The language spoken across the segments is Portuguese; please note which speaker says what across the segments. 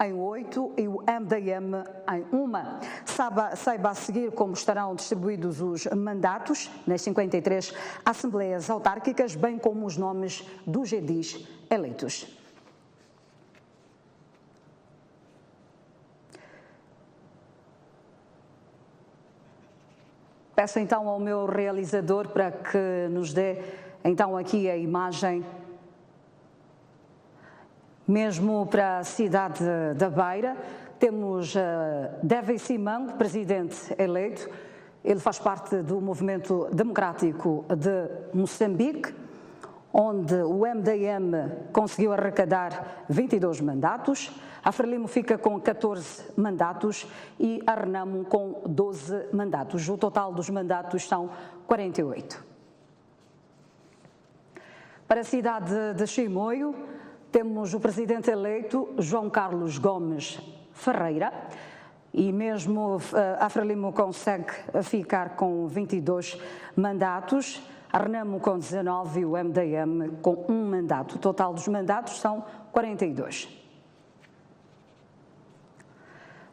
Speaker 1: em 8 e o MDM em 1. Saiba a seguir como estarão distribuídos os mandatos nas 53 assembleias autárquicas, bem como os nomes dos edis eleitos. Peço então ao meu realizador para que nos dê então aqui a imagem, mesmo para a cidade da Beira. Temos Devi Simão, presidente eleito. Ele faz parte do Movimento Democrático de Moçambique, onde o MDM conseguiu arrecadar 22 mandatos, a Frelimo fica com 14 mandatos e a Renamo com 12 mandatos. O total dos mandatos são 48. Para a cidade de Chimoio, temos o presidente eleito, João Carlos Gomes Ferreira, e mesmo a Frelimo consegue ficar com 22 mandatos, a Renamo com 19 e o MDM com 1 mandato. O total dos mandatos são 42.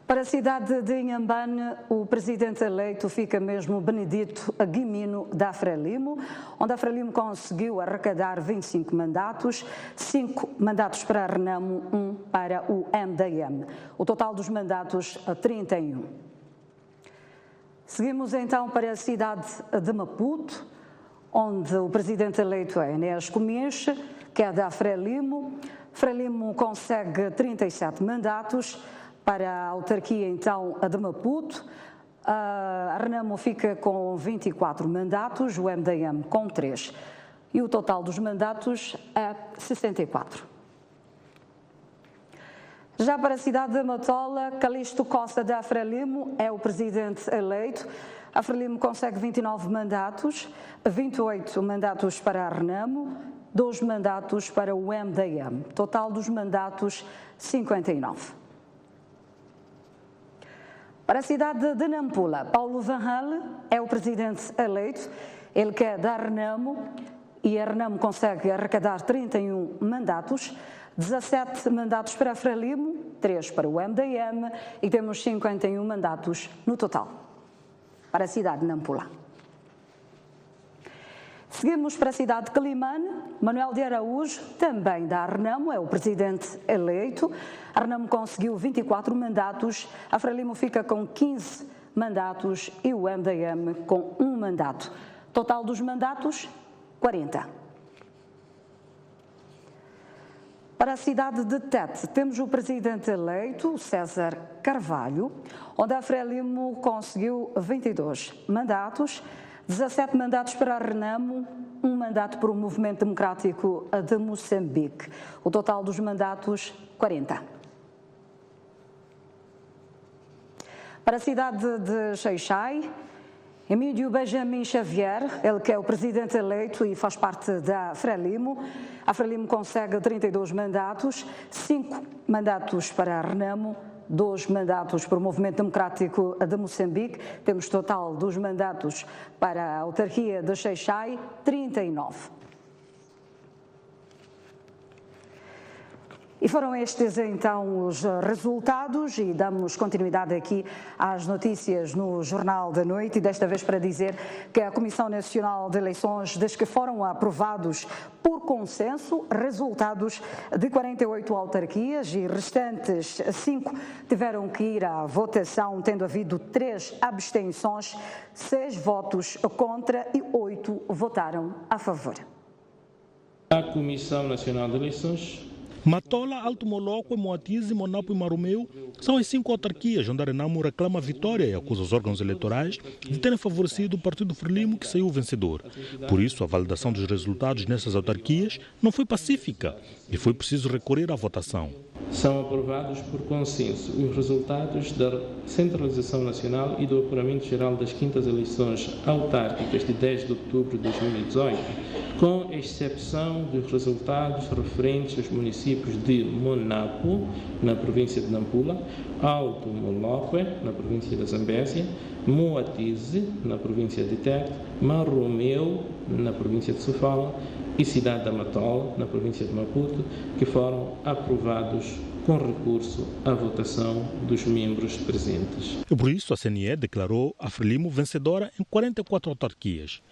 Speaker 1: Para a cidade de Inhambane, o presidente eleito fica mesmo Benedito Aguimino da Frelimo, onde a Frelimo conseguiu arrecadar 25 mandatos, 5 mandatos para a Renamo, 1 para o MDM. O total dos mandatos, 31. Seguimos então para a cidade de Maputo, onde o presidente eleito é Enéas Cominche, que é da Frelimo. Frelimo consegue 37 mandatos. Para a autarquia, então, a de Maputo, a Renamo fica com 24 mandatos, o MDM com 3. E o total dos mandatos é 64. Já para a cidade de Matola, Calixto Costa da Frelimo é o presidente eleito. A Frelimo consegue 29 mandatos, 28 mandatos para a Renamo, 2 mandatos para o MDM. Total dos mandatos, 59. Para a cidade de Nampula, Paulo Van Hal é o presidente eleito, ele que é da Renamo, e a Renamo consegue arrecadar 31 mandatos, 17 mandatos para a Frelimo, 3 para o MDM e temos 51 mandatos no total para a cidade de Nampula. Seguimos para a cidade de Quelimane, Manuel de Araújo, também da Renamo, é o presidente eleito. A Renamo conseguiu 24 mandatos, a Frelimo fica com 15 mandatos e o MDM com 1 mandato. Total dos mandatos, 40. Para a cidade de Tete, temos o presidente eleito, César Carvalho, onde a Frelimo conseguiu 22 mandatos, 17 mandatos para a Renamo, 1 mandato para o Movimento Democrático de Moçambique. O total dos mandatos, 40. Para a cidade de Xai-Xai, Emílio Benjamin Xavier, ele que é o presidente eleito e faz parte da Frelimo. A Frelimo consegue 32 mandatos, 5 mandatos para a Renamo, 2 mandatos para o Movimento Democrático de Moçambique. Temos total dos mandatos para a autarquia de Xai-Xai, 39. E foram estes então os resultados e damos continuidade aqui às notícias no Jornal da Noite e desta vez para dizer que a Comissão Nacional de Eleições diz que foram aprovados por consenso resultados de 48 autarquias e restantes 5 tiveram que ir à votação, tendo havido 3 abstenções, 6 votos contra e 8 votaram a favor.
Speaker 2: A Comissão Nacional de Eleições.
Speaker 3: Matola, Alto Moloco, Moatize, Monapo e Maromeu são as 5 autarquias onde a Renamo reclama a vitória e acusa os órgãos eleitorais de terem favorecido o partido Frelimo que saiu vencedor. Por isso, a validação dos resultados nessas autarquias não foi pacífica e foi preciso recorrer à votação.
Speaker 2: São aprovados por consenso os resultados da Centralização Nacional e do Apuramento Geral das 5ª Eleições Autárquicas de 10 de outubro de 2018, com exceção dos resultados referentes aos municípios de Monapo, na província de Nampula, Alto Moloque, na província da Zambésia, Moatize, na província de Tete, Marromeu, na província de Sofala, e Cidade da Matola, na província de Maputo, que foram aprovados com recurso à votação dos membros presentes.
Speaker 3: E por isso a CNE declarou a Frelimo vencedora em 44 autarquias.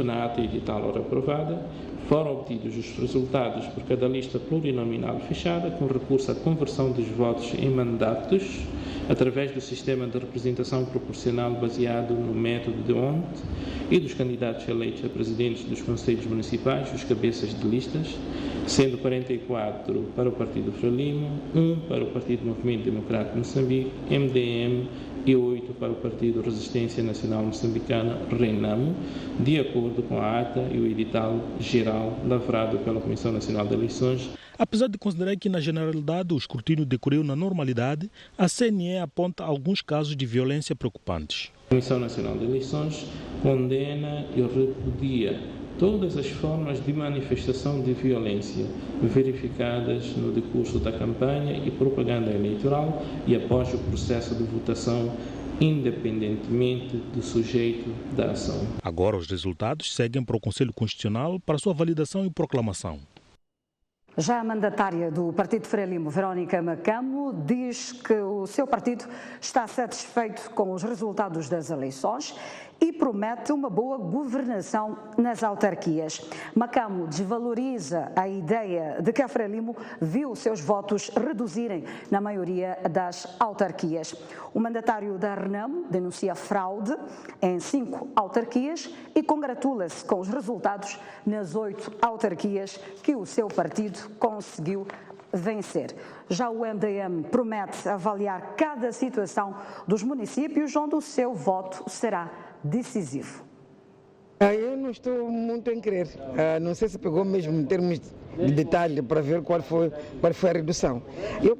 Speaker 2: Na ata edital ora aprovada, foram obtidos os resultados por cada lista plurinominal fechada, com recurso à conversão dos votos em mandatos, através do sistema de representação proporcional baseado no método de Hont, e dos candidatos eleitos a presidentes dos conselhos municipais, os cabeças de listas, sendo 44 para o Partido Frelimo, 1 para o Partido Movimento Democrático de Moçambique, MDM, e 8 para o Partido Resistência Nacional Moçambicana, RENAMO, de acordo com a ata e o edital geral lavrado pela Comissão Nacional de Eleições.
Speaker 3: Apesar de considerar que, na generalidade, o escrutínio decorreu na normalidade, a CNE aponta alguns casos de violência preocupantes.
Speaker 2: A Comissão Nacional de Eleições condena e repudia todas as formas de manifestação de violência verificadas no decurso da campanha e propaganda eleitoral e após o processo de votação, independentemente do sujeito da ação.
Speaker 3: Agora os resultados seguem para o Conselho Constitucional para sua validação e proclamação.
Speaker 1: Já a mandatária do Partido Frelimo, Verónica Macamo, diz que o seu partido está satisfeito com os resultados das eleições e promete uma boa governação nas autarquias. Macamo desvaloriza a ideia de que a Frelimo viu seus votos reduzirem na maioria das autarquias. O mandatário da RENAMO denuncia fraude em 5 autarquias e congratula-se com os resultados nas 8 autarquias que o seu partido conseguiu vencer. Já o MDM promete avaliar cada situação dos municípios onde o seu voto será decisivo.
Speaker 4: Eu não estou muito em crer. Não sei se pegou mesmo em termos de detalhe para ver qual foi a redução. Eu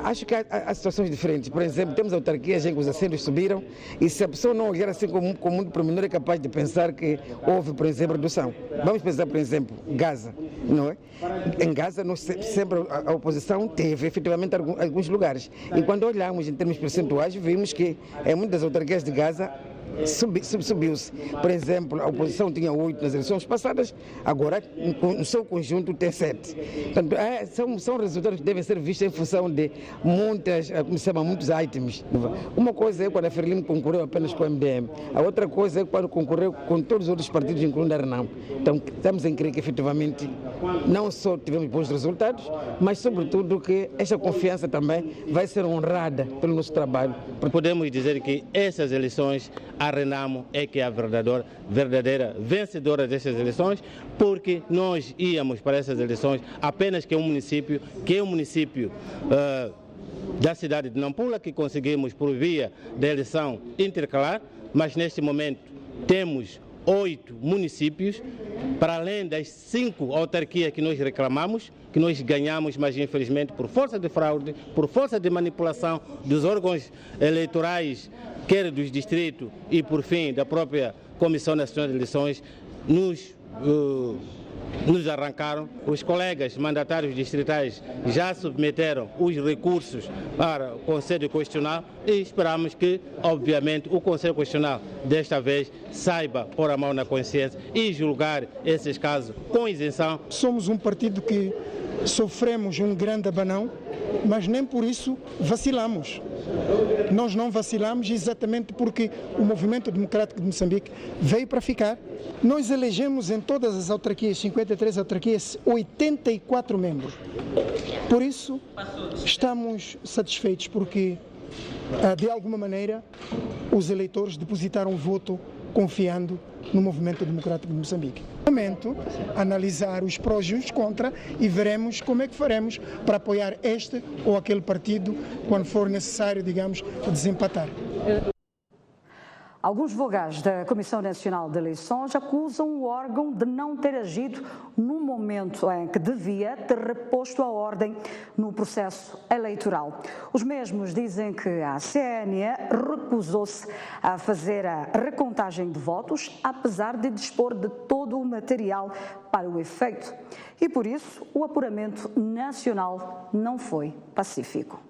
Speaker 4: acho que há situações diferentes. Por exemplo, temos autarquias em que os assentos subiram e se a pessoa não olhar assim com muito pormenor é capaz de pensar que houve, por exemplo, redução. Vamos pensar, por exemplo, Gaza, não é? Em Gaza, sempre a oposição teve efetivamente alguns lugares. E quando olhamos em termos percentuais, vimos que em muitas autarquias de Gaza subiu-se. Por exemplo, a oposição tinha 8 nas eleições passadas, agora no seu conjunto tem 7. Portanto, são resultados que devem ser vistos em função de muitos itens. Uma coisa é quando a Frelimo concorreu apenas com o MDM, a outra coisa é quando concorreu com todos os outros partidos, incluindo a RENAMO. Então, estamos em crer que efetivamente não só tivemos bons resultados, mas sobretudo que esta confiança também vai ser honrada pelo nosso trabalho.
Speaker 5: Podemos dizer que essas eleições a RENAMO é que é a verdadeira vencedora destas eleições, porque nós íamos para essas eleições apenas que é um município da cidade de Nampula, que conseguimos por via da eleição intercalar, mas neste momento temos 8 municípios, para além das 5 autarquias que nós reclamamos, que nós ganhamos, mas infelizmente por força de fraude, por força de manipulação dos órgãos eleitorais, quer dos distritos e por fim da própria Comissão Nacional de Eleições, nos arrancaram. Os colegas mandatários distritais já submeteram os recursos para o Conselho Constitucional e esperamos que, obviamente, o Conselho Constitucional desta vez saiba pôr a mão na consciência e julgar esses casos com isenção.
Speaker 6: Somos um partido que sofremos um grande abanão, mas nem por isso vacilamos. Nós não vacilamos exatamente porque o Movimento Democrático de Moçambique veio para ficar. Nós elegemos em todas as autarquias, 53 autarquias, 84 membros. Por isso, estamos satisfeitos porque, de alguma maneira, os eleitores depositaram o voto confiando no Movimento Democrático de Moçambique. No momento, analisar os prós e os contras e veremos como é que faremos para apoiar este ou aquele partido quando for necessário, digamos, desempatar.
Speaker 1: Alguns vogais da Comissão Nacional de Eleições acusam o órgão de não ter agido no momento em que devia ter reposto a ordem no processo eleitoral. Os mesmos dizem que a CNE recusou-se a fazer a recontagem de votos, apesar de dispor de todo o material para o efeito. E por isso, o apuramento nacional não foi pacífico.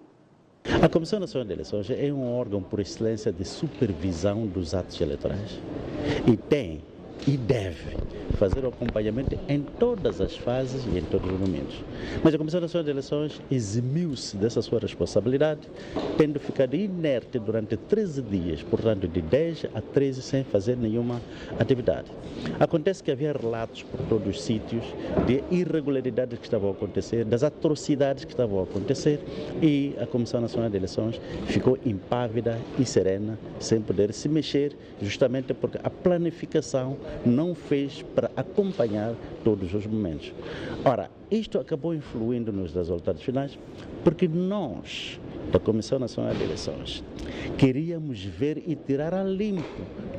Speaker 7: A Comissão Nacional de Eleições é um órgão por excelência de supervisão dos atos eleitorais e tem e deve fazer o acompanhamento em todas as fases e em todos os momentos. Mas a Comissão Nacional de Eleições eximiu-se dessa sua responsabilidade, tendo ficado inerte durante 13 dias, portanto de 10 a 13 sem fazer nenhuma atividade. Acontece que havia relatos por todos os sítios de irregularidades que estavam a acontecer, das atrocidades que estavam a acontecer, e a Comissão Nacional de Eleições ficou impávida e serena, sem poder se mexer, justamente porque a planificação não fez para acompanhar todos os momentos. Ora, isto acabou influindo nos resultados finais, porque nós, da Comissão Nacional de Eleições, queríamos ver e tirar a limpo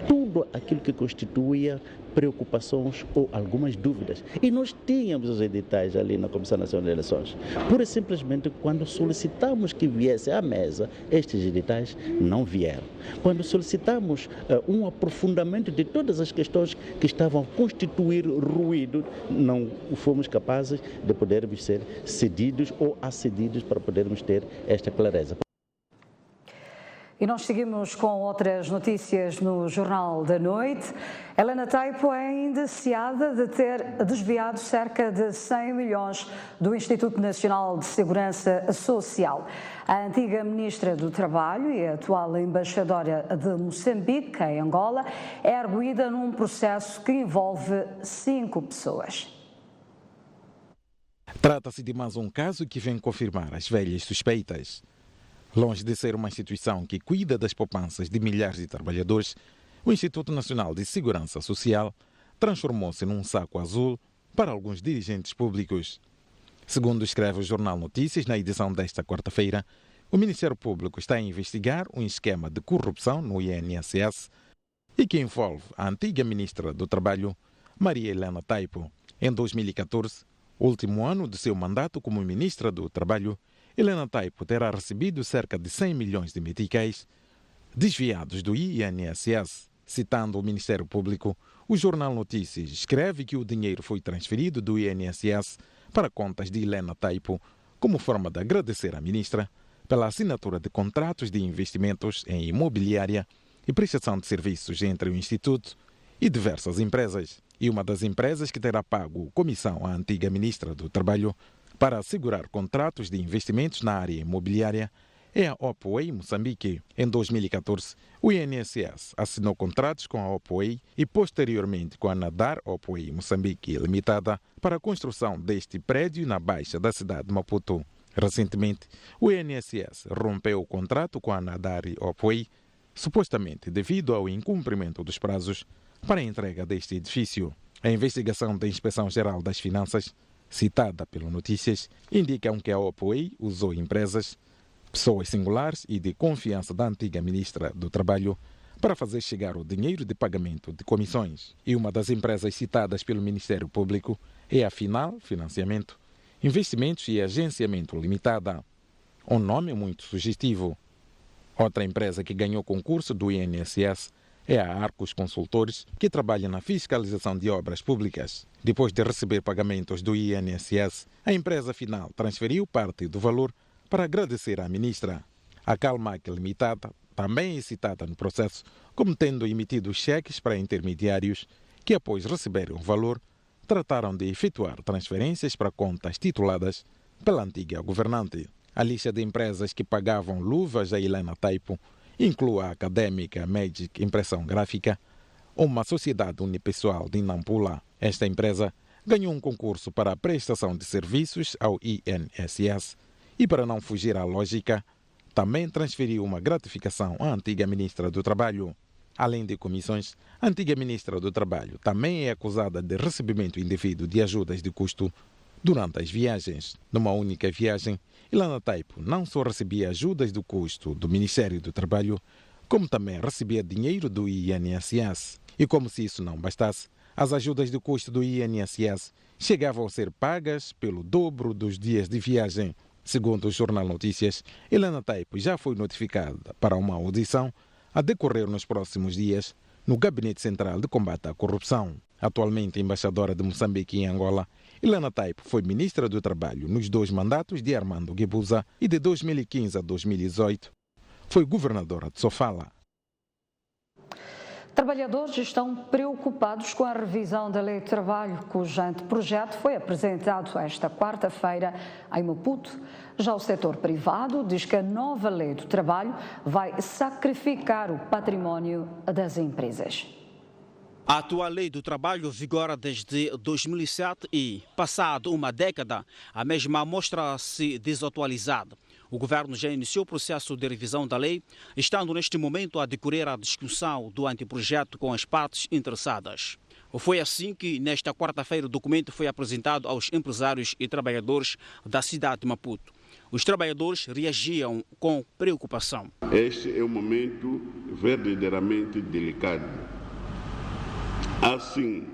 Speaker 7: tudo aquilo que constituía preocupações ou algumas dúvidas. E nós tínhamos os editais ali na Comissão Nacional de Eleições. Pura e simplesmente, quando solicitamos que viesse à mesa, estes editais não vieram. Quando solicitamos um aprofundamento de todas as questões que estavam a constituir ruído, não fomos capazes de podermos ser cedidos ou acedidos para podermos ter esta clareza.
Speaker 1: E nós seguimos com outras notícias no Jornal da Noite. Helena Taipo é indiciada de ter desviado cerca de 100 milhões do Instituto Nacional de Segurança Social. A antiga Ministra do Trabalho e a atual embaixadora de Moçambique, em Angola, é arguída num processo que envolve 5 pessoas.
Speaker 8: Trata-se de mais um caso que vem confirmar as velhas suspeitas. Longe de ser uma instituição que cuida das poupanças de milhares de trabalhadores, o Instituto Nacional de Segurança Social transformou-se num saco azul para alguns dirigentes públicos. Segundo escreve o Jornal Notícias, na edição desta quarta-feira, o Ministério Público está a investigar um esquema de corrupção no INSS e que envolve a antiga Ministra do Trabalho, Maria Helena Taipo. Em 2014, último ano de seu mandato como Ministra do Trabalho, Helena Taipo terá recebido cerca de 100 milhões de meticais desviados do INSS. Citando o Ministério Público, o Jornal Notícias escreve que o dinheiro foi transferido do INSS para contas de Helena Taipo como forma de agradecer à ministra pela assinatura de contratos de investimentos em imobiliária e prestação de serviços entre o Instituto e diversas empresas. E uma das empresas que terá pago comissão à antiga Ministra do Trabalho para assegurar contratos de investimentos na área imobiliária é a Opway Moçambique. Em 2014, o INSS assinou contratos com a Opway e posteriormente com a Nadar Opway Moçambique Limitada para a construção deste prédio na baixa da cidade de Maputo. Recentemente, o INSS rompeu o contrato com a Nadar Opway, supostamente devido ao incumprimento dos prazos para a entrega deste edifício. A investigação da Inspeção-Geral das Finanças, citada pelo Notícias, indicam que a Opway usou empresas, pessoas singulares e de confiança da antiga Ministra do Trabalho para fazer chegar o dinheiro de pagamento de comissões. E uma das empresas citadas pelo Ministério Público é a Final Financiamento, Investimentos e Agenciamento Limitada. Um nome muito sugestivo. Outra empresa que ganhou concurso do INSS é a Arcos Consultores, que trabalha na fiscalização de obras públicas. Depois de receber pagamentos do INSS, a empresa Final transferiu parte do valor para agradecer à ministra. A Calmac Limitada também é citada no processo como tendo emitido cheques para intermediários que, após receberem o valor, trataram de efetuar transferências para contas tituladas pela antiga governante. A lista de empresas que pagavam luvas a Helena Taipo inclui a académica Magic Impressão Gráfica, uma sociedade unipessoal de Nampula. Esta empresa ganhou um concurso para a prestação de serviços ao INSS e, para não fugir à lógica, também transferiu uma gratificação à antiga Ministra do Trabalho. Além de comissões, a antiga Ministra do Trabalho também é acusada de recebimento indevido de ajudas de custo durante as viagens. Numa única viagem, Helena Taipo não só recebia ajudas do custo do Ministério do Trabalho, como também recebia dinheiro do INSS. E como se isso não bastasse, as ajudas de custo do INSS chegavam a ser pagas pelo dobro dos dias de viagem. Segundo o Jornal Notícias, Helena Taipo já foi notificada para uma audição a decorrer nos próximos dias no Gabinete Central de Combate à Corrupção. Atualmente embaixadora de Moçambique em Angola, Helena Taipo foi Ministra do Trabalho nos 2 mandatos de Armando Guebuza e de 2015 a 2018 foi governadora de Sofala.
Speaker 1: Trabalhadores estão preocupados com a revisão da Lei de Trabalho, cujo anteprojeto foi apresentado esta quarta-feira em Maputo. Já o setor privado diz que a nova Lei do Trabalho vai sacrificar o património das empresas.
Speaker 9: A atual Lei do Trabalho vigora desde 2007 e, passado uma década, a mesma mostra-se desatualizada. O governo já iniciou o processo de revisão da lei, estando neste momento a decorrer a discussão do anteprojeto com as partes interessadas. Foi assim que, nesta quarta-feira, o documento foi apresentado aos empresários e trabalhadores da cidade de Maputo. Os trabalhadores reagiam com preocupação.
Speaker 10: Este é um momento verdadeiramente delicado. Assim,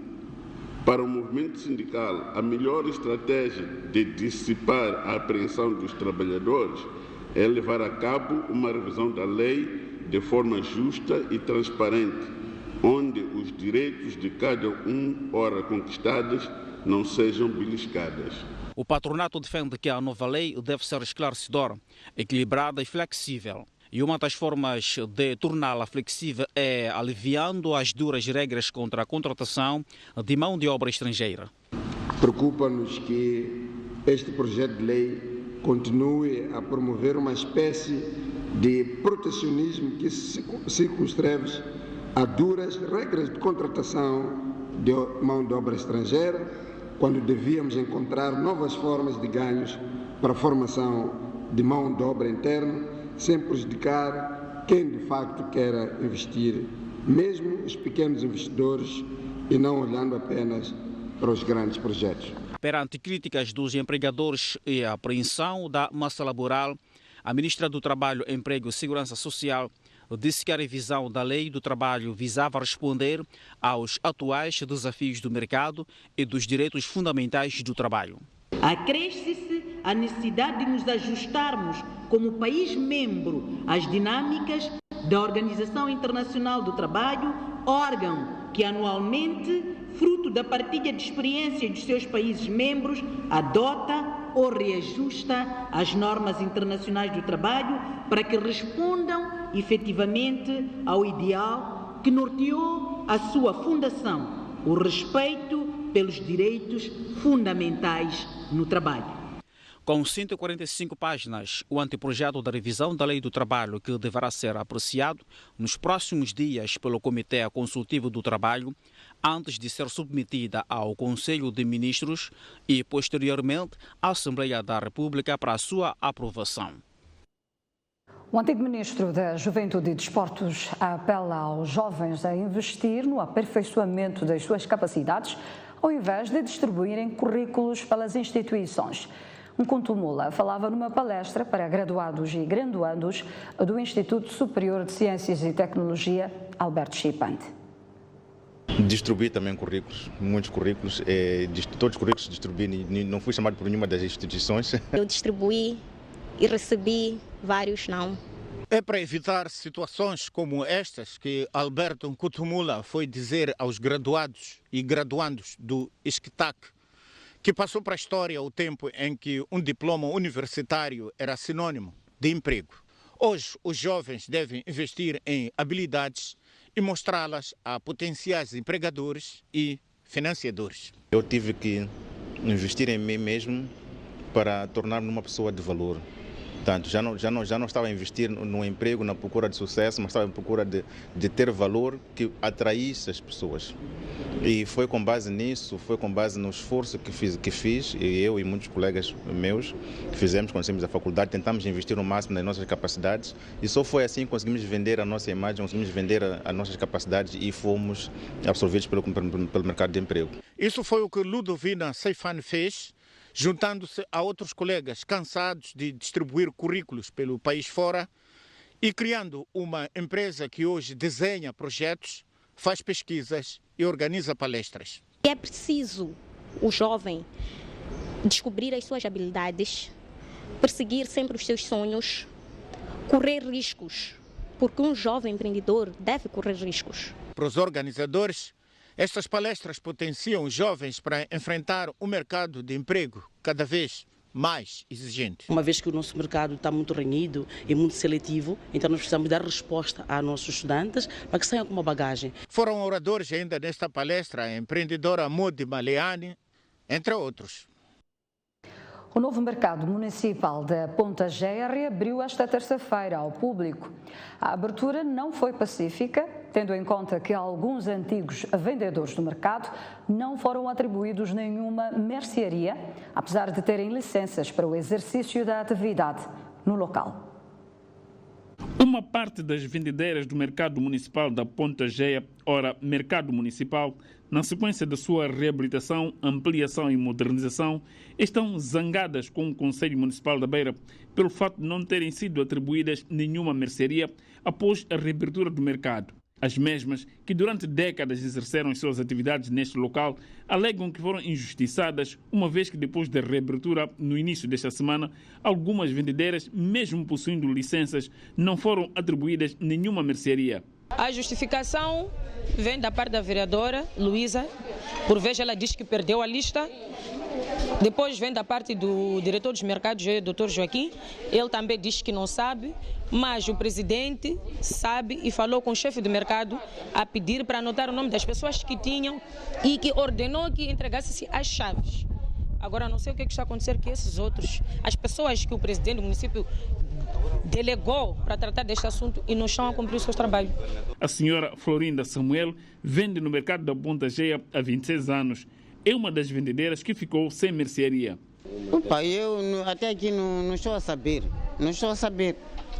Speaker 10: para o movimento sindical, a melhor estratégia de dissipar a apreensão dos trabalhadores é levar a cabo uma revisão da lei de forma justa e transparente, onde os direitos de cada hora conquistados não sejam beliscadas.
Speaker 9: O patronato defende que a nova lei deve ser esclarecedora, equilibrada e flexível. E uma das formas de torná-la flexível é aliviando as duras regras contra a contratação de mão de obra estrangeira.
Speaker 11: Preocupa-nos que este projeto de lei continue a promover uma espécie de protecionismo que se circunscreve a duras regras de contratação de mão de obra estrangeira, quando devíamos encontrar novas formas de ganhos para a formação de mão de obra interna, sem prejudicar quem de facto queira investir, mesmo os pequenos investidores, e não olhando apenas para os grandes projetos.
Speaker 9: Perante críticas dos empregadores e a apreensão da massa laboral, a ministra do Trabalho, Emprego e Segurança Social disse que a revisão da Lei do Trabalho visava responder aos atuais desafios do mercado e dos direitos fundamentais do trabalho.
Speaker 12: Acresce-se a necessidade de nos ajustarmos como país membro às dinâmicas da Organização Internacional do Trabalho, órgão que anualmente, fruto da partilha de experiências dos seus países membros, adota ou reajusta as normas internacionais do trabalho para que respondam efetivamente ao ideal que norteou a sua fundação, o respeito pelos direitos fundamentais no trabalho.
Speaker 9: Com 145 páginas, o anteprojeto da revisão da Lei do Trabalho, que deverá ser apreciado nos próximos dias pelo Comitê Consultivo do Trabalho, antes de ser submetida ao Conselho de Ministros e, posteriormente, à Assembleia da República para a sua aprovação.
Speaker 1: O antigo ministro da Juventude e Desportos apela aos jovens a investir no aperfeiçoamento das suas capacidades, ao invés de distribuírem currículos pelas instituições. Nkuntu Mula falava numa palestra para graduados e graduandos do Instituto Superior de Ciências e Tecnologia, Alberto Chipante.
Speaker 13: Distribuí também currículos, muitos currículos, todos os currículos distribuí, não fui chamado por nenhuma das instituições.
Speaker 14: Eu distribuí e recebi vários não.
Speaker 15: É para evitar situações como estas que Alberto Nkuntu Mula foi dizer aos graduados e graduandos do ISCTAC, que passou para a história o tempo em que um diploma universitário era sinônimo de emprego. Hoje, os jovens devem investir em habilidades e mostrá-las a potenciais empregadores e financiadores.
Speaker 13: Eu tive que investir em mim mesmo para tornar-me uma pessoa de valor. Portanto, já não estava a investir no emprego, na procura de sucesso, mas estava em procura de ter valor que atraísse as pessoas. E foi com base nisso, foi com base no esforço que fiz, e eu e muitos colegas meus fizemos quando saímos da faculdade, tentamos investir o máximo nas nossas capacidades, e só foi assim que conseguimos vender a nossa imagem, conseguimos vender as nossas capacidades e fomos absorvidos pelo mercado de emprego.
Speaker 15: Isso foi o que Ludovina Seifan fez, juntando-se a outros colegas cansados de distribuir currículos pelo país fora e criando uma empresa que hoje desenha projetos, faz pesquisas e organiza palestras.
Speaker 14: É preciso o jovem descobrir as suas habilidades, perseguir sempre os seus sonhos, correr riscos, porque um jovem empreendedor deve correr riscos.
Speaker 15: Para os organizadores, estas palestras potenciam os jovens para enfrentar o mercado de emprego cada vez mais exigente.
Speaker 16: Uma vez que o nosso mercado está muito renhido e muito seletivo, então nós precisamos dar resposta a nossos estudantes para que saiam com uma bagagem.
Speaker 15: Foram oradores ainda nesta palestra a empreendedora Modi Maleani, entre outros.
Speaker 1: O novo mercado municipal da Ponta Géia reabriu esta terça-feira ao público. A abertura não foi pacífica, tendo em conta que alguns antigos vendedores do mercado não foram atribuídos nenhuma mercearia, apesar de terem licenças para o exercício da atividade no local.
Speaker 17: Uma parte das vendedeiras do mercado municipal da Ponta Géia, ora Mercado Municipal, na sequência da sua reabilitação, ampliação e modernização, estão zangadas com o Conselho Municipal da Beira pelo fato de não terem sido atribuídas nenhuma mercearia após a reabertura do mercado. As mesmas, que durante décadas exerceram as suas atividades neste local, alegam que foram injustiçadas, uma vez que depois da reabertura, no início desta semana, algumas vendedeiras, mesmo possuindo licenças, não foram atribuídas nenhuma mercearia.
Speaker 18: A justificação vem da parte da vereadora Luísa, por vez ela diz que perdeu a lista. Depois vem da parte do diretor dos mercados, Dr. Joaquim, ele também diz que não sabe, mas o presidente sabe e falou com o chefe do mercado a pedir para anotar o nome das pessoas que tinham e que ordenou que entregasse as chaves. Agora não sei o que está acontecendo que esses outros, as pessoas que o presidente do município delegou para tratar deste assunto e não estão a cumprir o seu trabalho.
Speaker 17: A senhora Florinda Samuel vende no mercado da Ponta Géia há 26 anos. É uma das vendedeiras que ficou sem mercearia.
Speaker 19: Opa, eu até aqui não estou a saber,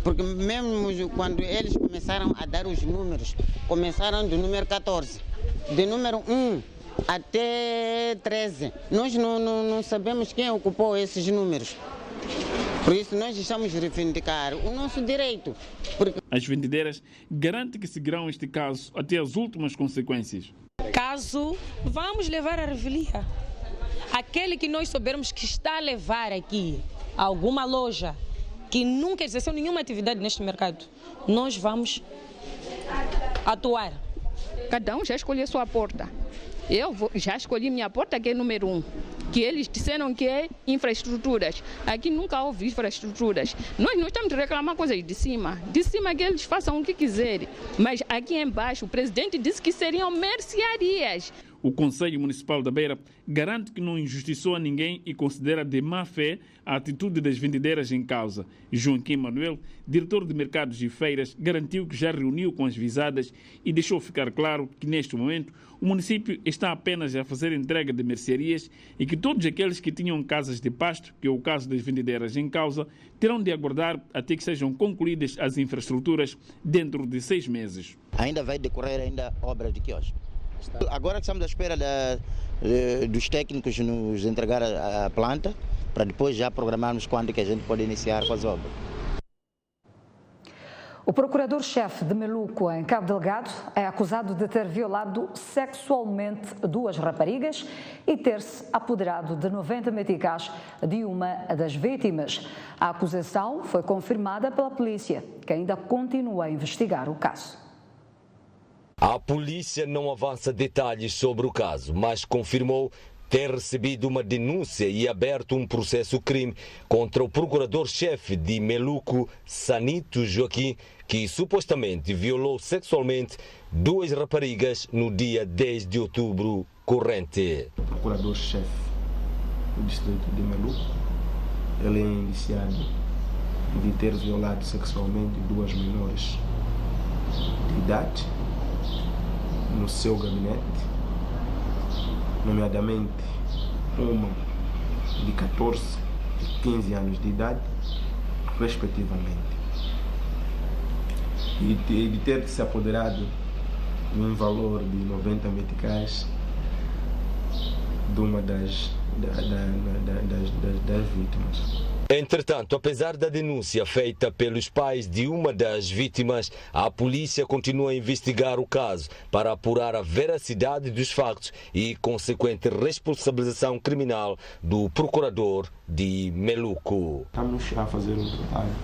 Speaker 19: porque mesmo quando eles começaram a dar os números, começaram do número 14, do número 1 até 13, nós não sabemos quem ocupou esses números. Por isso nós estamos a reivindicar o nosso direito.
Speaker 17: As vendedeiras garantem que seguirão este caso até as últimas consequências.
Speaker 18: Caso vamos levar a revelia, aquele que nós soubermos que está a levar aqui alguma loja que nunca exerceu nenhuma atividade neste mercado, nós vamos atuar.
Speaker 20: Cada um já escolheu a sua porta. Eu já escolhi minha porta, que é número 1. Que eles disseram que é infraestruturas. Aqui nunca houve infraestruturas. Nós não estamos a reclamar coisas de cima que eles façam o que quiserem. Mas aqui embaixo o presidente disse que seriam mercearias.
Speaker 17: O Conselho Municipal da Beira garante que não injustiçou a ninguém e considera de má fé a atitude das vendedeiras em causa. Joaquim Manuel, diretor de mercados e feiras, garantiu que já reuniu com as visadas e deixou ficar claro que, neste momento, o município está apenas a fazer entrega de mercearias e que todos aqueles que tinham casas de pasto, que é o caso das vendedeiras em causa, terão de aguardar até que sejam concluídas as infraestruturas dentro de 6 meses.
Speaker 21: Ainda vai decorrer obra de quiosque. Agora que estamos à espera dos técnicos nos entregar a planta, para depois já programarmos quando que a gente pode iniciar com as obras.
Speaker 1: O procurador-chefe de Meluco, em Cabo Delgado, é acusado de ter violado sexualmente 2 raparigas e ter-se apoderado de 90 meticais de uma das vítimas. A acusação foi confirmada pela polícia, que ainda continua a investigar o caso.
Speaker 22: A polícia não avança detalhes sobre o caso, mas confirmou ter recebido uma denúncia e aberto um processo crime contra o procurador-chefe de Meluco, Sanito Joaquim, que supostamente violou sexualmente 2 raparigas no dia 10 de outubro corrente.
Speaker 23: O procurador-chefe do distrito de Meluco, ele é indiciado de ter violado sexualmente 2 menores de idade no seu gabinete, nomeadamente uma de 14 e 15 anos de idade, respectivamente, e de ter se apoderado de um valor de 90 meticais de uma das vítimas.
Speaker 22: Entretanto, apesar da denúncia feita pelos pais de uma das vítimas, a polícia continua a investigar o caso para apurar a veracidade dos factos e consequente responsabilização criminal do procurador de Meluco.
Speaker 23: Estamos a fazer um trabalho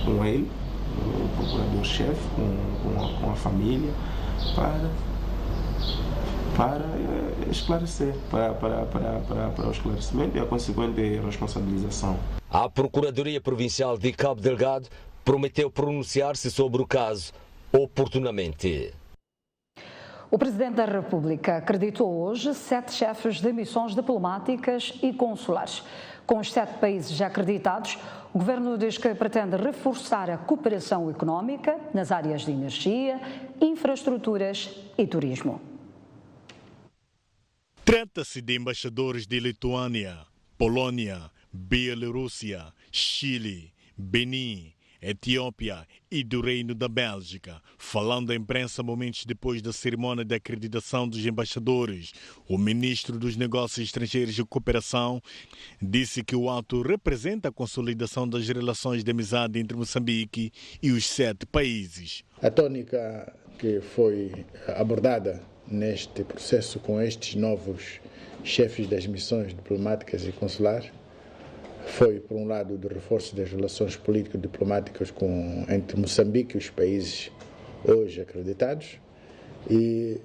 Speaker 23: com ele, o procurador-chefe, com a família, para para esclarecer, para o esclarecimento e a consequente responsabilização.
Speaker 22: A Procuradoria Provincial de Cabo Delgado prometeu pronunciar-se sobre o caso oportunamente.
Speaker 1: O Presidente da República acreditou hoje 7 chefes de missões diplomáticas e consulares. Com os 7 países já acreditados, o Governo diz que pretende reforçar a cooperação económica nas áreas de energia, infraestruturas e turismo.
Speaker 2: Trata-se de embaixadores de Lituânia, Polônia, Bielorrússia, Chile, Benin, Etiópia e do Reino da Bélgica. Falando à imprensa momentos depois da cerimônia de acreditação dos embaixadores, o ministro dos Negócios Estrangeiros e Cooperação disse que o ato representa a consolidação das relações de amizade entre Moçambique e os 7 países.
Speaker 3: A tônica que foi abordada neste processo com estes novos chefes das missões diplomáticas e consulares foi, por um lado, do reforço das relações político-diplomáticas entre Moçambique e os países hoje acreditados e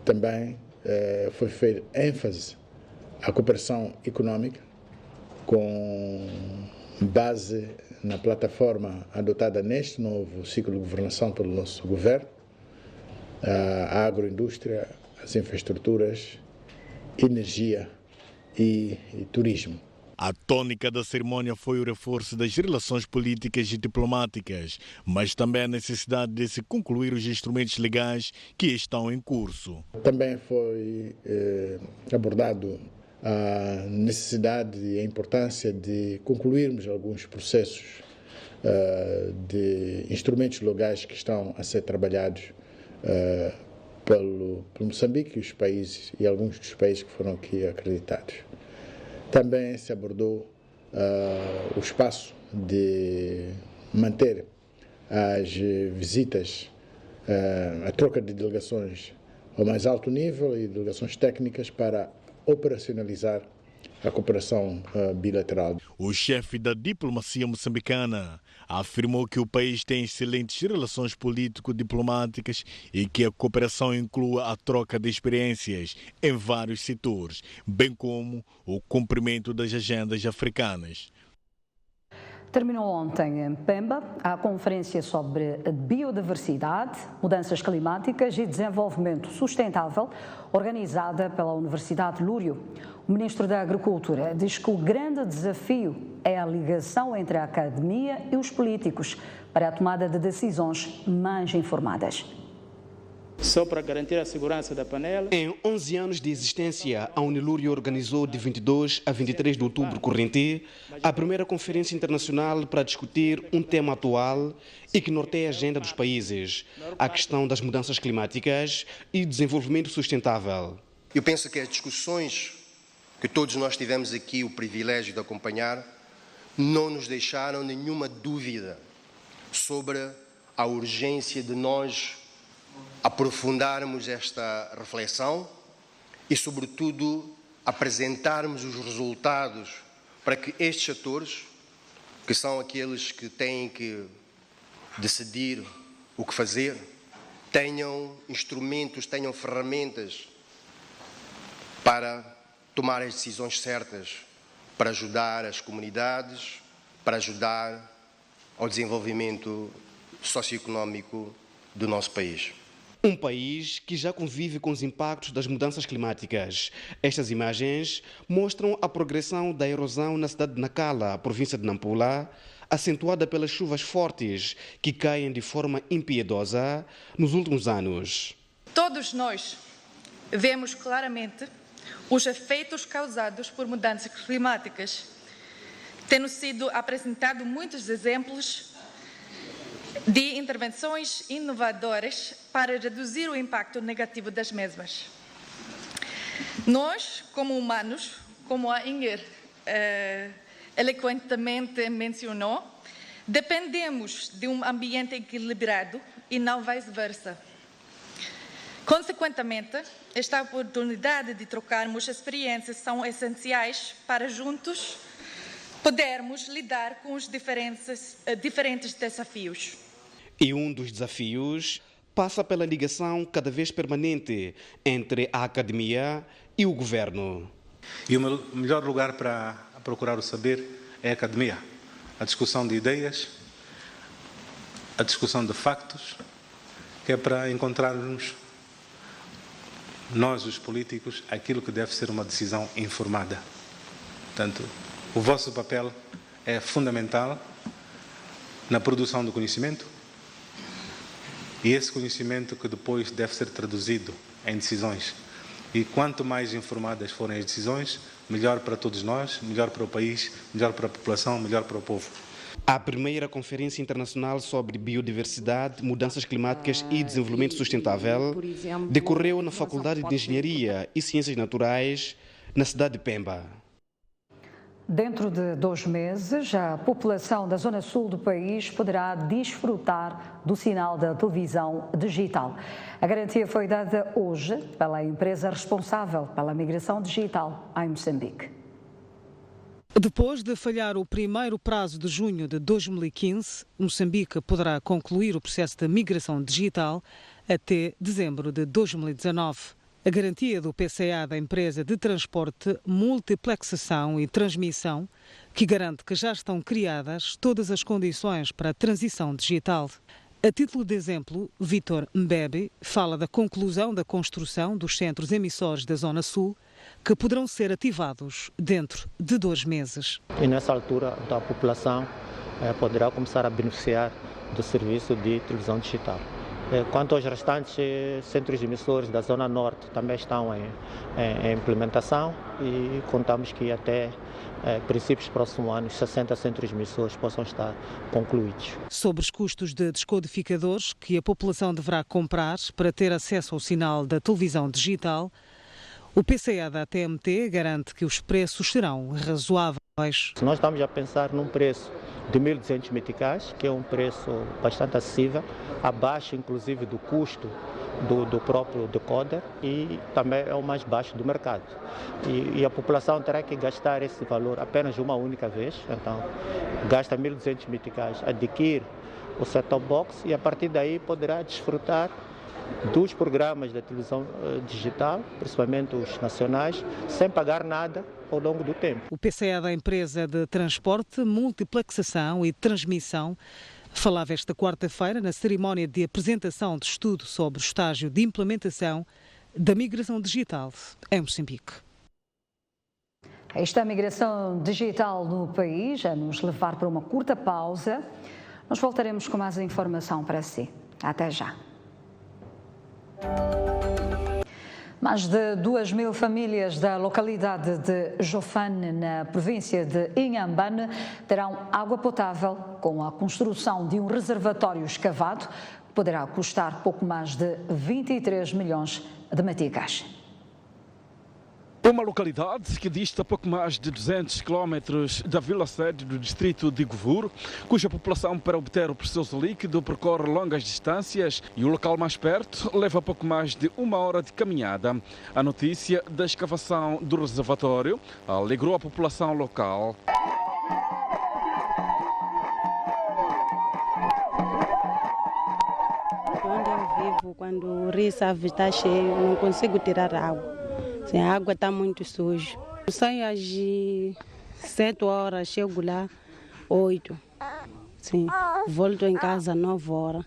Speaker 3: também foi feita ênfase à cooperação econômica com base na plataforma adotada neste novo ciclo de governação pelo nosso governo, a agroindústria, as infraestruturas, energia e turismo.
Speaker 2: A tônica da cerimônia foi o reforço das relações políticas e diplomáticas, mas também a necessidade de se concluir os instrumentos legais que estão em curso.
Speaker 3: Também foi abordado a necessidade e a importância de concluirmos alguns processos de instrumentos legais que estão a ser trabalhados pelo Moçambique e os países e alguns dos países que foram aqui acreditados. Também se abordou o espaço de manter as visitas, a troca de delegações ao mais alto nível e delegações técnicas para operacionalizar a cooperação bilateral.
Speaker 2: O chefe da diplomacia moçambicana afirmou que o país tem excelentes relações político-diplomáticas e que a cooperação inclui a troca de experiências em vários setores, bem como o cumprimento das agendas africanas.
Speaker 1: Terminou ontem em Pemba a conferência sobre biodiversidade, mudanças climáticas e desenvolvimento sustentável, organizada pela Universidade Lúrio. O ministro da Agricultura diz que o grande desafio é a ligação entre a academia e os políticos para a tomada de decisões mais informadas.
Speaker 4: Só para garantir a segurança da panela.
Speaker 24: Em 11 anos de existência, a Unilúrio organizou de 22 a 23 de outubro corrente a primeira conferência internacional para discutir um tema atual e que norteia a agenda dos países, a questão das mudanças climáticas e desenvolvimento sustentável.
Speaker 25: Eu penso que as discussões que todos nós tivemos aqui o privilégio de acompanhar não nos deixaram nenhuma dúvida sobre a urgência de nós aprofundarmos esta reflexão e, sobretudo, apresentarmos os resultados para que estes atores, que são aqueles que têm que decidir o que fazer, tenham instrumentos, tenham ferramentas para tomar as decisões certas, para ajudar as comunidades, para ajudar ao desenvolvimento socioeconómico do nosso país.
Speaker 24: Um país que já convive com os impactos das mudanças climáticas. Estas imagens mostram a progressão da erosão na cidade de Nacala, província de Nampula, acentuada pelas chuvas fortes que caem de forma impiedosa nos últimos anos.
Speaker 26: Todos nós vemos claramente os efeitos causados por mudanças climáticas. Tendo sido apresentados muitos exemplos de intervenções inovadoras para reduzir o impacto negativo das mesmas. Nós, como humanos, como a Inger eloquentemente mencionou, dependemos de um ambiente equilibrado e não vice-versa. Consequentemente, esta oportunidade de trocarmos experiências são essenciais para juntos podermos lidar com os diferentes desafios.
Speaker 24: E um dos desafios passa pela ligação cada vez permanente entre a academia e o governo.
Speaker 5: E o melhor lugar para procurar o saber é a academia. A discussão de ideias, a discussão de factos, que é para encontrarmos, nós os políticos, aquilo que deve ser uma decisão informada. Portanto, o vosso papel é fundamental na produção do conhecimento e esse conhecimento que depois deve ser traduzido em decisões. E quanto mais informadas forem as decisões, melhor para todos nós, melhor para o país, melhor para a população, melhor para o povo.
Speaker 24: A primeira Conferência Internacional sobre Biodiversidade, Mudanças Climáticas e Desenvolvimento Sustentável decorreu na Faculdade de Engenharia e Ciências Naturais, na cidade de Pemba.
Speaker 1: Dentro de 2 meses, a população da zona sul do país poderá desfrutar do sinal da televisão digital. A garantia foi dada hoje pela empresa responsável pela migração digital em Moçambique.
Speaker 6: Depois de falhar o primeiro prazo de junho de 2015, Moçambique poderá concluir o processo de migração digital até dezembro de 2019. A garantia do PCA da empresa de transporte, multiplexação e transmissão, que garante que já estão criadas todas as condições para a transição digital. A título de exemplo, Vítor Mbebe fala da conclusão da construção dos centros emissores da Zona Sul, que poderão ser ativados dentro de 2 meses.
Speaker 7: E nessa altura a população poderá começar a beneficiar do serviço de televisão digital. Quanto aos restantes centros emissores da Zona Norte, também estão em implementação e contamos que até princípios do próximo ano, 60 centros emissores possam estar concluídos.
Speaker 6: Sobre os custos de descodificadores que a população deverá comprar para ter acesso ao sinal da televisão digital, o PCA da TMT garante que os preços serão razoáveis.
Speaker 7: Nós estamos a pensar num preço de 1.200 meticais, que é um preço bastante acessível, abaixo inclusive do custo do próprio decoder e também é o mais baixo do mercado. E a população terá que gastar esse valor apenas uma única vez, então gasta 1.200 meticais, adquire o set-top box e a partir daí poderá desfrutar dos programas da televisão digital, principalmente os nacionais, sem pagar nada ao longo do tempo.
Speaker 6: O PCA da empresa de transporte, multiplexação e transmissão falava esta quarta-feira na cerimónia de apresentação de estudo sobre o estágio de implementação da migração digital em Moçambique.
Speaker 1: Esta migração digital no país a nos levar para uma curta pausa. Nós voltaremos com mais informação para si. Até já. Mais de 2.000 famílias da localidade de Jofane, na província de Inhambane, terão água potável com a construção de um reservatório escavado que poderá custar pouco mais de 23 milhões de meticais.
Speaker 8: Uma localidade que dista pouco mais de 200 quilómetros da vila-sede do distrito de Govur, cuja população para obter o precioso líquido percorre longas distâncias e o local mais perto leva pouco mais de 1 hora de caminhada. A notícia da escavação do reservatório alegrou a população local.
Speaker 10: Onde eu vivo, quando o rio Save está cheio, não consigo tirar água. A água está muito suja. Eu saio às 7 horas, chego lá 8. Sim, volto em casa 9 horas.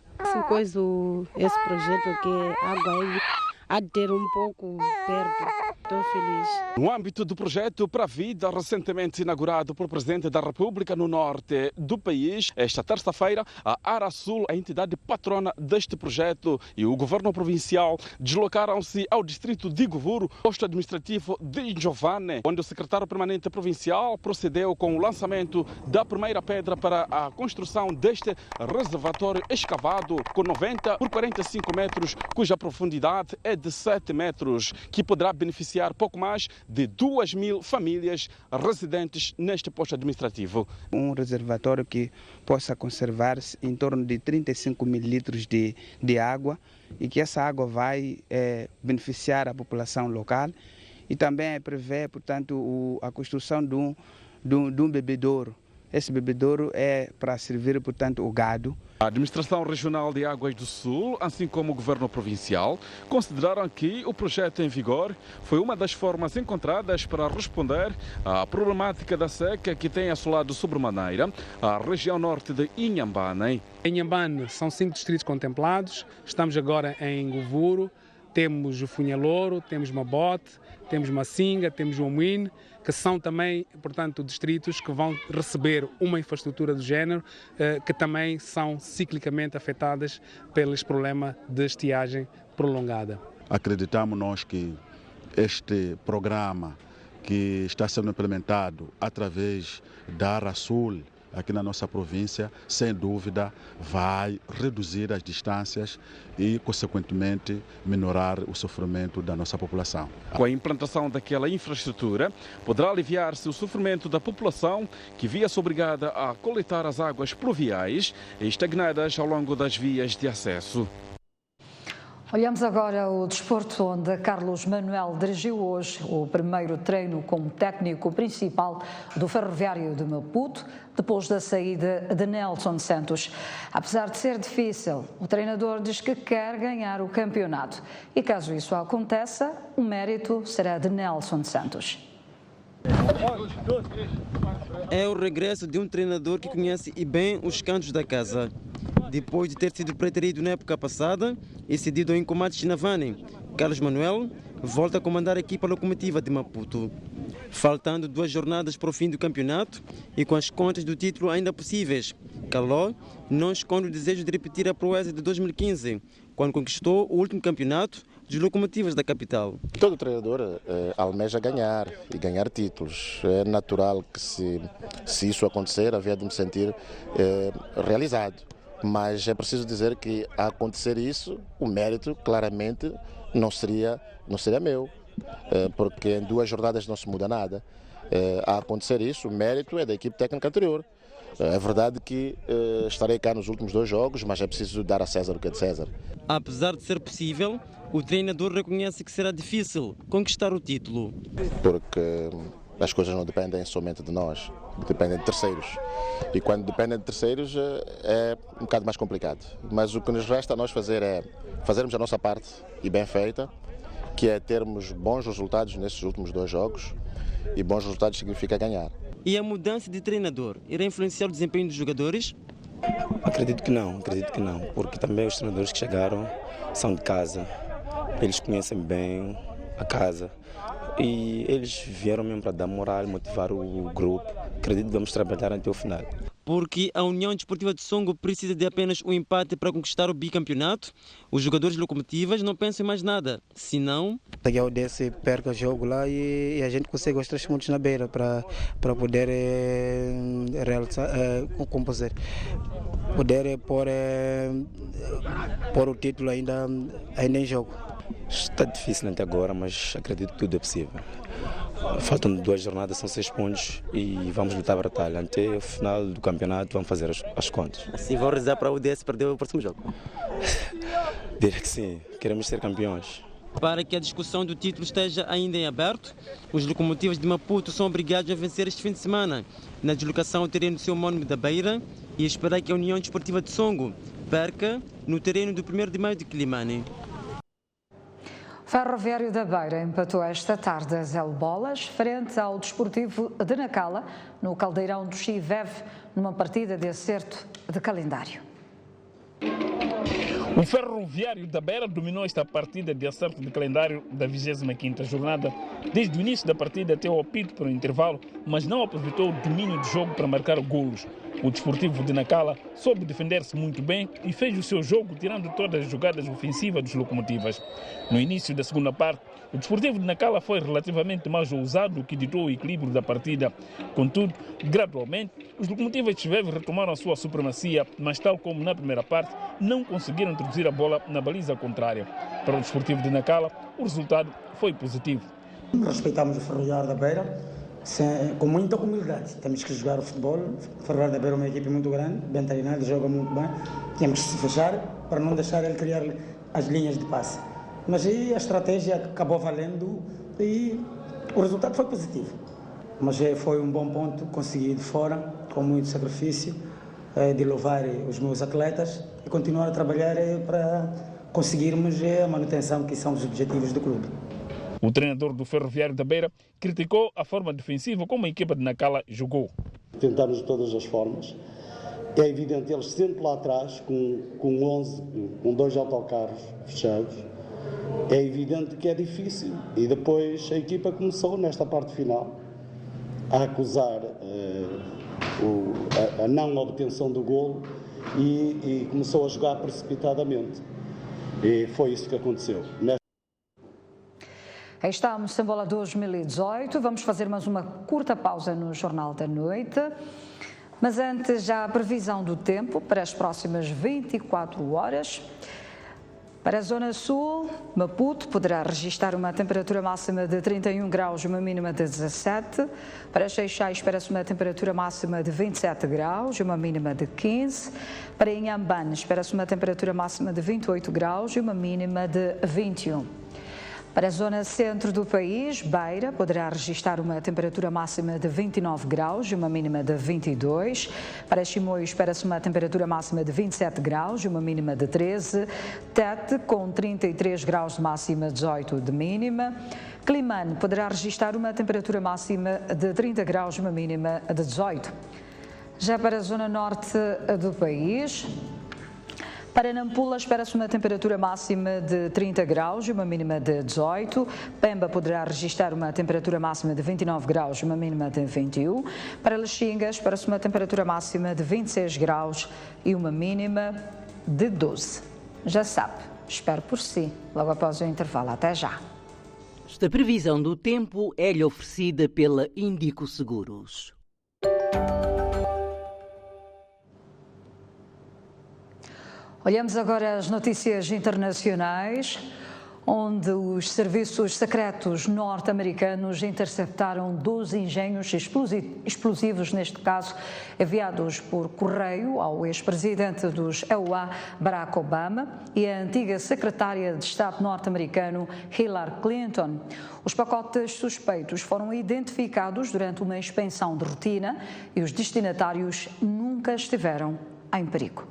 Speaker 10: Esse projeto que a água há de ter um pouco perto. Estou feliz.
Speaker 8: No âmbito do projeto Para a Vida, recentemente inaugurado pelo Presidente da República no norte do país, esta terça-feira, a Arasul, a entidade patrona deste projeto, e o governo provincial deslocaram-se ao distrito de Govur, posto administrativo de Jofane, onde o secretário permanente provincial procedeu com o lançamento da primeira pedra para a construção deste reservatório escavado com 90 por 45 metros, cuja profundidade é de 7 metros, que poderá beneficiar pouco mais de 2.000 famílias residentes neste posto administrativo.
Speaker 11: Um reservatório que possa conservar-se em torno de 35 mil litros de água e que essa água vai beneficiar a população local e também prevê, portanto, a construção de um bebedouro esse bebedouro é para servir, portanto, o gado.
Speaker 8: A Administração Regional de Águas do Sul, assim como o Governo Provincial, consideraram que o projeto em vigor foi uma das formas encontradas para responder à problemática da seca que tem assolado sobremaneira a região norte de Inhambane.
Speaker 9: Em Inhambane são 5 distritos contemplados, estamos agora em Govuro, temos o Funhalouro, temos Mabote, temos Massinga, temos o Amuine, que são também, portanto, distritos que vão receber uma infraestrutura do género, que também são ciclicamente afetadas pelos problemas de estiagem prolongada.
Speaker 12: Acreditamos nós que este programa que está sendo implementado através da Arasul, aqui na nossa província, sem dúvida, vai reduzir as distâncias e, consequentemente, minorar o sofrimento da nossa população.
Speaker 8: Com a implantação daquela infraestrutura, poderá aliviar-se o sofrimento da população que via-se obrigada a coletar as águas pluviais estagnadas ao longo das vias de acesso.
Speaker 1: Olhamos agora o desporto, onde Carlos Manuel dirigiu hoje o primeiro treino como técnico principal do Ferroviário de Maputo, depois da saída de Nelson Santos. Apesar de ser difícil, o treinador diz que quer ganhar o campeonato. E caso isso aconteça, o mérito será de Nelson Santos.
Speaker 13: É o regresso de um treinador que conhece bem os cantos da casa. Depois de ter sido preterido na época passada e cedido em Comate Chinavane, Carlos Manuel volta a comandar a equipa locomotiva de Maputo. Faltando 2 jornadas para o fim do campeonato e com as contas do título ainda possíveis, Caló não esconde o desejo de repetir a proeza de 2015, quando conquistou o último campeonato dos locomotivas da capital.
Speaker 14: Todo treinador almeja ganhar e ganhar títulos. É natural que se isso acontecer, havia de me sentir realizado. Mas é preciso dizer que, a acontecer isso, o mérito claramente não seria meu, porque em 2 jornadas não se muda nada. A acontecer isso, o mérito é da equipe técnica anterior. É verdade que estarei cá nos últimos 2 jogos, mas é preciso dar a César o que é de César.
Speaker 13: Apesar de ser possível, o treinador reconhece que será difícil conquistar o título.
Speaker 14: Porque as coisas não dependem somente de nós, dependem de terceiros. E quando dependem de terceiros é um bocado mais complicado. Mas o que nos resta a nós fazer é fazermos a nossa parte, e bem feita, que é termos bons resultados nesses últimos 2 jogos. E bons resultados significa ganhar.
Speaker 13: E a mudança de treinador irá influenciar o desempenho dos jogadores?
Speaker 15: Acredito que não, porque também os treinadores que chegaram são de casa. Eles conhecem bem a casa. E eles vieram mesmo para dar moral, motivar o grupo. Acredito que vamos trabalhar até o final.
Speaker 13: Porque a União Desportiva de Songo precisa de apenas um empate para conquistar o bicampeonato, os jogadores locomotivas não pensam em mais nada, senão...
Speaker 16: Daqui ao desse perca o jogo lá e a gente consegue os 3 pontos na beira para poder realizar, como dizer, poder pôr o título ainda em jogo.
Speaker 15: Está difícil até agora, mas acredito que tudo é possível. Faltam 2 jornadas, são 6 pontos e vamos lutar a batalha. Até o final do campeonato vamos fazer as contas.
Speaker 13: Assim vão rezar para o UDS perder o próximo jogo?
Speaker 15: Diria que sim, queremos ser campeões.
Speaker 13: Para que a discussão do título esteja ainda em aberto, os locomotivos de Maputo são obrigados a vencer este fim de semana na deslocação ao terreno do seu homónimo da Beira e esperar que a União Desportiva de Songo perca no terreno do 1º de maio de Quilimane.
Speaker 1: Ferroviário da Beira empatou esta tarde a 0 bolas frente ao Desportivo de Nacala, no Caldeirão do Chivev, numa partida de acerto de calendário.
Speaker 17: O Ferroviário da Beira dominou esta partida de acerto de calendário da 25ª jornada, desde o início da partida até o apito para o intervalo, mas não aproveitou o domínio do jogo para marcar golos. O Desportivo de Nacala soube defender-se muito bem e fez o seu jogo tirando todas as jogadas ofensivas dos locomotivas. No início da segunda parte, o Desportivo de Nacala foi relativamente mais ousado, o que ditou o equilíbrio da partida. Contudo, gradualmente, os locomotivas de Chivev retomaram a sua supremacia, mas tal como na primeira parte, não conseguiram introduzir a bola na baliza contrária. Para o Desportivo de Nacala, o resultado foi positivo.
Speaker 27: Respeitamos o Ferroviário da Beira com muita humildade. Temos que jogar o futebol. O Ferroviário da Beira é uma equipe muito grande, bem treinada, joga muito bem. Temos que se fechar para não deixar ele criar as linhas de passe. Mas aí a estratégia acabou valendo e o resultado foi positivo. mas foi um bom ponto conseguido fora, com muito sacrifício, de louvar os meus atletas e continuar a trabalhar para conseguirmos a manutenção que são os objetivos do clube.
Speaker 17: O treinador do Ferroviário da Beira criticou a forma defensiva como a equipa de Nacala jogou.
Speaker 3: Tentamos de todas as formas. É evidente, eles sempre lá atrás, com 11, com 2 autocarros fechados, é evidente que é difícil. E depois a equipa começou, nesta parte final, a acusar a não obtenção do golo e começou a jogar precipitadamente. E foi isso que aconteceu.
Speaker 1: Aí está a Moçambola 2018. Vamos fazer mais uma curta pausa no Jornal da Noite. Mas antes, já a previsão do tempo para as próximas 24 horas. Para a Zona Sul, Maputo poderá registrar uma temperatura máxima de 31 graus e uma mínima de 17. Para Seixais, espera-se uma temperatura máxima de 27 graus e uma mínima de 15. Para Inhambane, espera-se uma temperatura máxima de 28 graus e uma mínima de 21. Para a zona centro do país, Beira poderá registrar uma temperatura máxima de 29 graus e uma mínima de 22. Para Chimoio, espera-se uma temperatura máxima de 27 graus e uma mínima de 13. Tete, com 33 graus de máxima, 18 de mínima. Climane poderá registrar uma temperatura máxima de 30 graus e uma mínima de 18. Já para a zona norte do país, para Nampula, espera-se uma temperatura máxima de 30 graus e uma mínima de 18. Pemba poderá registrar uma temperatura máxima de 29 graus e uma mínima de 21. Para Lexinga, espera-se uma temperatura máxima de 26 graus e uma mínima de 12. Já sabe, espero por si, logo após o intervalo. Até já.
Speaker 18: Esta previsão do tempo é-lhe oferecida pela Indico Seguros.
Speaker 1: Olhamos agora as notícias internacionais, onde os serviços secretos norte-americanos interceptaram 12 engenhos explosivos, neste caso enviados por correio ao ex-presidente dos EUA, Barack Obama, e à antiga secretária de Estado norte-americano, Hillary Clinton. Os pacotes suspeitos foram identificados durante uma inspeção de rotina e os destinatários nunca estiveram em perigo.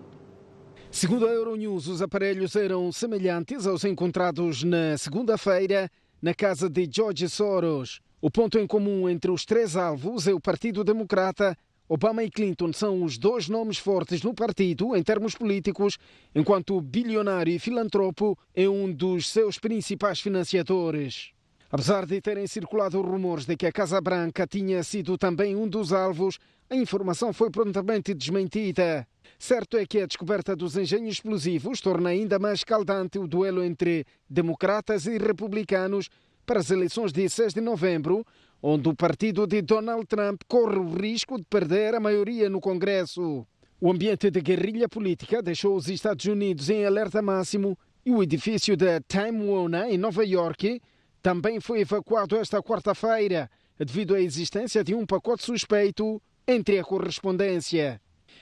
Speaker 19: Segundo a Euronews, os aparelhos eram semelhantes aos encontrados na segunda-feira na casa de George Soros. O ponto em comum entre os 3 alvos é o Partido Democrata. Obama e Clinton são os 2 nomes fortes no partido em termos políticos, enquanto o bilionário e filantropo é um dos seus principais financiadores. Apesar de terem circulado rumores de que a Casa Branca tinha sido também um dos alvos, a informação foi prontamente desmentida. Certo é que a descoberta dos engenhos explosivos torna ainda mais escaldante o duelo entre democratas e republicanos para as eleições de 6 de novembro, onde o partido de Donald Trump corre o risco de perder a maioria no Congresso. O ambiente de guerrilha política deixou os Estados Unidos em alerta máximo e o edifício da Time Warner, em Nova York, também foi evacuado esta quarta-feira, devido à existência de um pacote suspeito entre a correspondência.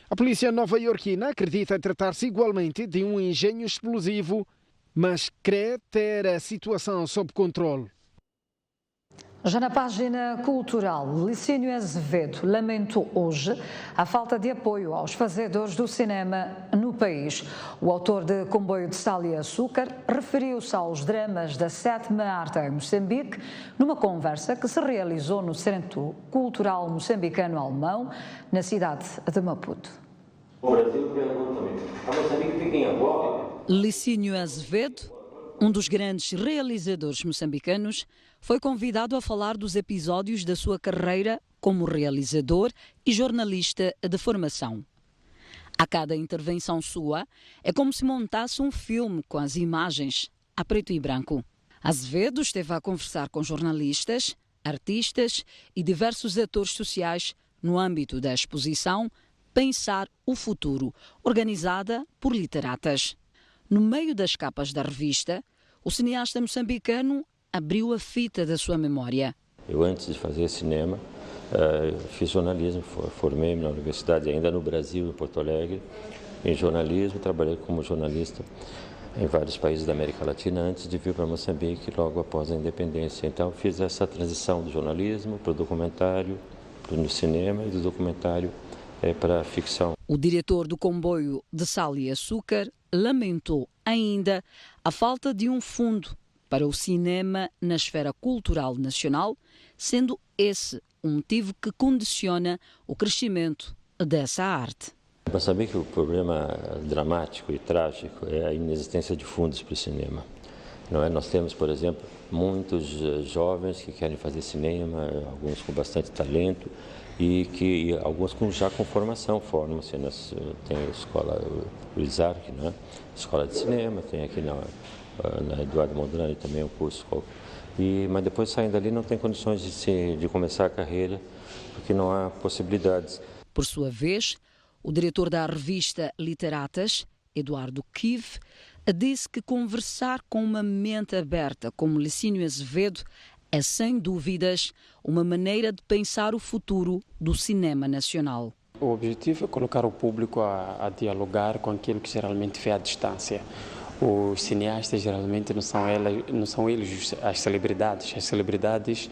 Speaker 19: A polícia nova-iorquina acredita tratar-se igualmente de um engenho explosivo, mas crê ter a situação sob controle.
Speaker 1: Já na página cultural, Licínio Azevedo lamentou hoje a falta de apoio aos fazedores do cinema no país. O autor de Comboio de Sal e Açúcar referiu-se aos dramas da 7ª arte em Moçambique numa conversa que se realizou no Centro Cultural Moçambicano-Alemão, na cidade de Maputo.
Speaker 20: O Brasil pergunta-me, a Moçambique fica em Angola?
Speaker 21: Licínio Azevedo, um dos grandes realizadores moçambicanos, foi convidado a falar dos episódios da sua carreira como realizador e jornalista de formação. A cada intervenção sua, é como se montasse um filme com as imagens a preto e branco. Azevedo esteve a conversar com jornalistas, artistas e diversos atores sociais no âmbito da exposição Pensar o Futuro, organizada por literatas. No meio das capas da revista, o cineasta moçambicano abriu a fita da sua memória.
Speaker 20: Eu, antes de fazer cinema, fiz jornalismo, formei-me na universidade, ainda no Brasil, em Porto Alegre, em jornalismo, trabalhei como jornalista em vários países da América Latina antes de vir para Moçambique logo após a independência. Então fiz essa transição do jornalismo para o documentário, no cinema, e do documentário para a ficção.
Speaker 21: O diretor do comboio de Sal e Açúcar lamentou ainda a falta de um fundo para o cinema na esfera cultural nacional, sendo esse um motivo que condiciona o crescimento dessa arte.
Speaker 20: Moçambique, o problema dramático e trágico é a inexistência de fundos para o cinema. Não é? Nós temos, por exemplo, muitos jovens que querem fazer cinema, alguns com bastante talento, e alguns já com formação, formam-se. Tem a escola, o ISARC, né? Escola de cinema, tem aqui na Eduardo Mondlane também um curso. Mas depois saindo dali não tem condições de começar a carreira, porque não há possibilidades.
Speaker 21: Por sua vez, o diretor da revista Literatas, Eduardo Kiv, disse que conversar com uma mente aberta como Licínio Azevedo é, sem dúvidas, uma maneira de pensar o futuro do cinema nacional.
Speaker 2: O objetivo é colocar o público a dialogar com aquilo que geralmente vê à distância. Os cineastas geralmente não são eles as celebridades. As celebridades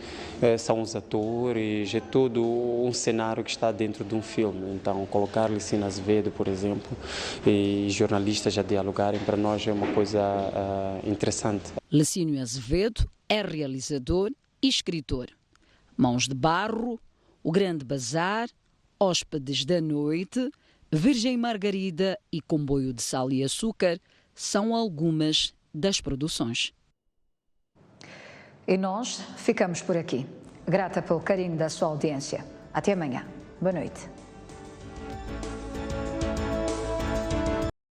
Speaker 2: são os atores, é todo um cenário que está dentro de um filme. Então, colocar Licínio Azevedo, por exemplo, e jornalistas a dialogarem, para nós é uma coisa interessante.
Speaker 21: Licínio Azevedo é realizador e escritor. Mãos de Barro, O Grande Bazar, Hóspedes da Noite, Virgem Margarida e Comboio de Sal e Açúcar são algumas das produções.
Speaker 1: E nós ficamos por aqui. Grata pelo carinho da sua audiência. Até amanhã. Boa noite.